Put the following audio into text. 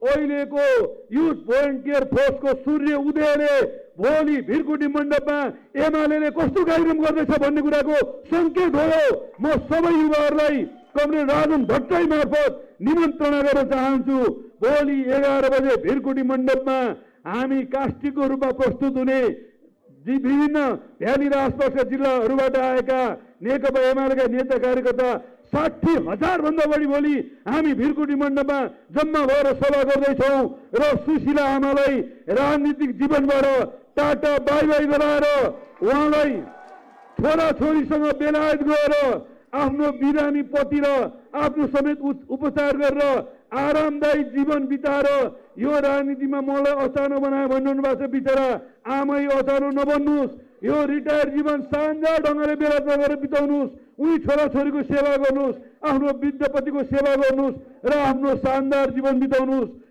अहिलेको youth volunteer फोर्सको सूर्य उदयले भोलि भिरकुटी मण्डपमा एमाले कस्तो कार्यक्रम गर्दैछ भन्ने कुराको संकेत हो। म सबै युवाहरूलाई कमरेड राजन भट्टराई मार्फत निमन्त्रणा गर्न चाहन्छु। भोलि 11 बजे भिरकुटी मण्डपमा हामी कास्टिकको रूपमा प्रस्तुत हुने विभिन्न भ्याली र आसपासका जिल्लाहरूबाट आएका नेकपा एमालेका नेता कार्यकर्ता 60,000 भन्दा बढी भोलि हामी भिरकुटी मण्डपमा जम्मा भएर सभा गर्दैछौँ र सुशीला आमालाई राजनीतिक जीवनबाट टाटा बाई बाई गराएर उहाँलाई छोराछोरीसँग बेलायत गएर आफ्नो बिरामी पति र आफ्नो समेत उपचार गरेर आरामदायी जीवन बिताएर यो राजनीतिमा मलाई अचानो बनायो भन्नु भएको छ। बिचरा आमै अचानो नबन्नुहोस्, यो रिटायर जीवन शानदार ढङ्गले बेलायतमा गएर बिताउनुहोस्, उनी छोराछोरीको सेवा गर्नुहोस्, आफ्नो वृद्ध पतिको सेवा गर्नुहोस् र आफ्नो शानदार जीवन बिताउनुहोस्।